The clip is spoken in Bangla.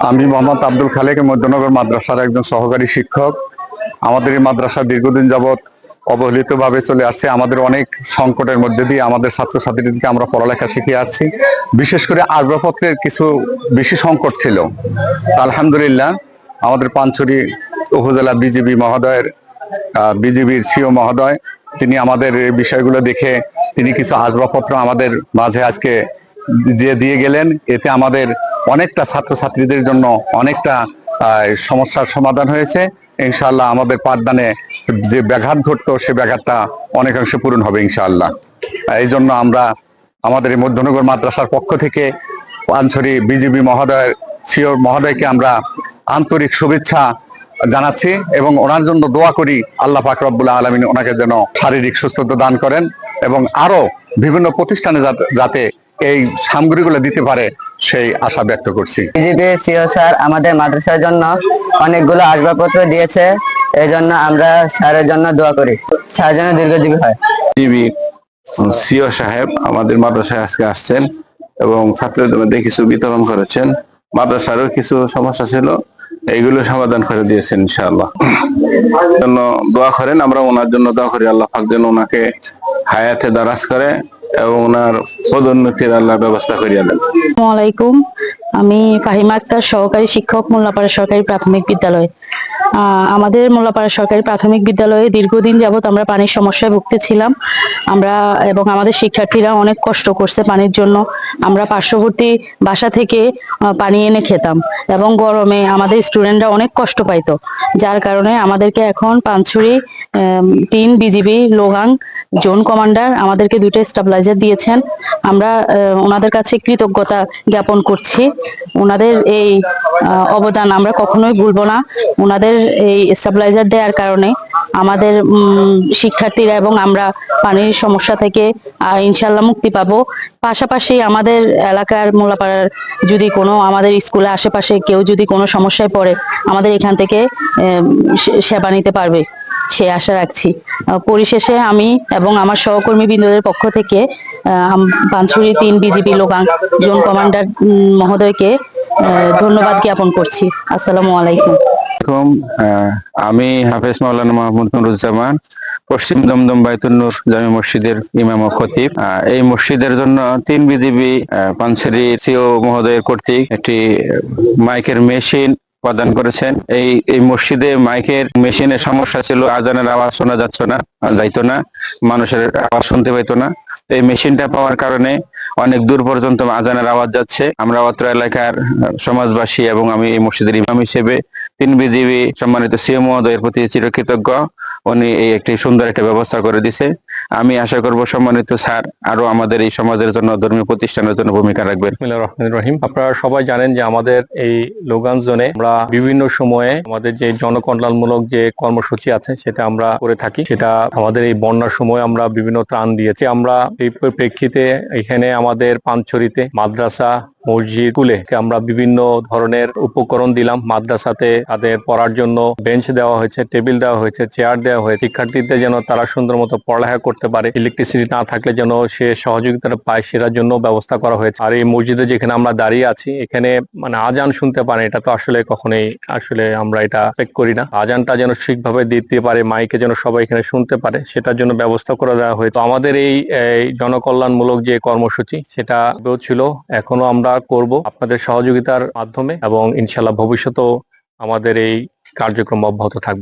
আমি মোহাম্মদ আব্দুল খালেক, মধ্যনগর মাদ্রাসার একজন সহকারী শিক্ষক। আমাদের এই মাদ্রাসা দীর্ঘদিন যাবৎ অবহেলিতভাবে চলে আসছে। আমাদের অনেক সংকটের মধ্যে দিয়ে আমাদের ছাত্রছাত্রীদেরকে আমরা পড়ালেখা শিখিয়ে আসছি। বিশেষ করে আসবাবপত্রের কিছু বেশি সংকট ছিল। আলহামদুলিল্লাহ আমাদের পানছড়ি উপজেলা বিজিবির সিও মহোদয় তিনি আমাদের এই বিষয়গুলো দেখে তিনি কিছু আসবাবপত্র আমাদের মাঝে আজকে দিয়ে গেলেন। এতে আমাদের অনেকটা ছাত্রছাত্রীদের জন্য অনেকটা সমস্যার সমাধান হয়েছে। ইনশাআল্লাহ আমাদের পাঠদানে যে ব্যাঘাত ঘটতো সে ব্যাঘাতটা অনেকাংশে পূরণ হবে ইনশাআল্লাহ। এই জন্য আমরা আমাদের এই মধ্যনগর মাদ্রাসার পক্ষ থেকে পানছড়ি বিজিবি সিও মহোদয়কে আমরা আন্তরিক শুভেচ্ছা জানাচ্ছি এবং ওনার জন্য দোয়া করি আল্লাহ পাক রব্বুল আলামিন ওনাকে যেন শারীরিক সুস্থতা দান করেন এবং আরো বিভিন্ন প্রতিষ্ঠানে যাতে এই সামগ্রীগুলো দিতে পারে সেই আশা ব্যক্ত করছি। বিজেপি সিও স্যার আমাদের মাদ্রাসার জন্য অনেকগুলো আসবাবপত্র দিয়েছে, এই জন্য আমরা স্যারের জন্য দোয়া করি, স্যার যেন দীর্ঘজীবী হয়। বিজেপি সিও সাহেব আমাদের মাদ্রাসায় আজকে আসছেন এবং ছাত্রদের মধ্যে কিছু বিতরণ করেছেন। মাদ্রাসারও কিছু সমস্যা ছিল, এইগুলো সমাধান করে দিয়েছেন ইনশাআল্লাহ। জন্য দোয়া করেন, আমরা ওনার জন্য দোয়া করি আল্লাহ পাক যেন ওনাকে হায়াতে দারাজ করে এবং ওনার পদোন্নতির আল্লাহ ব্যবস্থা করিয়া দেন। আসসালামু আলাইকুম, আমি ফাহিমা আক্তার, সহকারী শিক্ষক, মোল্লাপাড়া সরকারি প্রাথমিক বিদ্যালয়। আমাদের মোল্লাপাড়া সরকারি প্রাথমিক বিদ্যালয়ে দীর্ঘদিন যাবৎ আমরা পানির সমস্যায় ভুগতেছিলাম। আমরা এবং আমাদের শিক্ষার্থীরা অনেক কষ্ট করছে পানির জন্য। আমরা পার্শ্ববর্তী বাসা থেকে পানি এনে খেতাম এবং গরমে আমাদের স্টুডেন্টরা অনেক কষ্ট পাইতো, যার কারণে আমাদেরকে এখন Panchhari 3 BGB Logang zone commander আমাদেরকে 2টা স্টেবিলাইজার দিয়েছেন। আমরা ওনাদের কাছে কৃতজ্ঞতা জ্ঞাপন করছি। ওনাদের এই অবদান আমরা কখনোই ভুলবো না। ওনাদের এই স্টেবিলাইজার দেওয়ার কারণে আমাদের শিক্ষার্থীরা এবং আমরা পানির সমস্যা থেকে ইনশাল্লাহ মুক্তি পাবো। পাশাপাশি আমাদের এলাকার মোল্লাপাড়ার যদি কোনো আমাদের স্কুলে আশেপাশে কেউ যদি কোনো সমস্যায় পড়ে আমাদের এখান থেকে সেবা নিতে পারবে সে আশা রাখছি। পরিশেষে আমি এবং আমার সহকর্মী বৃন্দদের পক্ষ থেকে Panchhari 3 BGB Logang zone commander মহোদয়কে ধন্যবাদ জ্ঞাপন করছি। আসসালামু আলাইকুম। আমি হাফেজ মাওলানা মাহমুদ নুরুজ্জামান, পশ্চিম দমদম বাইতুল নূর জামি মসজিদের ইমাম ও খতিব। এই মসজিদের জন্য 3 বিজিবি পানছড়ি সিও মহোদয়ের কর্তৃক একটি মাইকের মেশিন প্রদান করেছেন। এই মসজিদে মাইকের মেশিনের সমস্যা ছিল, আজানের আওয়াজ শোনা যাইতো না, মানুষের আওয়াজ শুনতে পাইতো না। এই মেশিনটা পাওয়ার কারণে অনেক দূর পর্যন্ত আজানের আওয়াজ যাচ্ছে। আমরা অত্র এলাকার সমাজবাসী এবং আমি এই মসজিদের ইমাম হিসেবে 3 বিজিবি সম্মানিত সিও মহোদয়ের প্রতি চিরকৃতজ্ঞ। উনি এই একটি সুন্দর একটা ব্যবস্থা করে দিছে। আমি আশা করব সম্মানিত স্যার আরো আমাদের এই সমাজের জন্য, ধর্মীয় প্রতিষ্ঠানের জন্য ভূমিকা রাখবেন। বিসমিল্লাহির রহমানির রহিম। আপনারা সবাই জানেন যে আমাদের এই লোগান জোনে আমরা বিভিন্ন সময়ে আমাদের যে জনকল্যাণমূলক যে কর্মসূচি আছে সেটা আমরা করে থাকি। সেটা আমাদের এই বন্যার সময় আমরা বিভিন্ন ত্রাণ দিয়েছি। আমরা এই প্রেক্ষিতে এখানে আমাদের পানছড়িতে মাদ্রাসা, মসজিদ, স্কুলে আমরা বিভিন্ন ধরনের উপকরণ দিলাম। মাদ্রাসাতে তাদের পড়ার জন্য বেঞ্চ দেওয়া হয়েছে, টেবিল দেওয়া হয়েছে, চেয়ার দেওয়া হয়েছে। শিক্ষার্থীদের যেন তারা সুন্দর মতো পড়ালেখা করতে পারে, ইলেকট্রিসিটি না থাকলে যেন সে সহযোগিতা পায় সেটার জন্য ব্যবস্থা করা হয়েছে। আর এই মসজিদে যেখানে আমরা দাঁড়িয়ে আছি এখানে মানে আজান শুনতে পারে, এটা তো আসলে কখনোই আমরা এটা এক্সপেক্ট করি না। আজানটা যেন ঠিকভাবে দিতে পারে, মাইকে যেন সবাই এখানে শুনতে পারে সেটার জন্য ব্যবস্থা করে দেওয়া হয়েছে। আমাদের এই জনকল্যাণমূলক যে কর্মসূচি সেটা ছিল, এখনো আমরা করব আপনাদের সহযোগিতার মাধ্যমে এবং ইনশাআল্লাহ ভবিষ্যতেও আমাদের এই কার্যক্রম অব্যাহত থাকবে।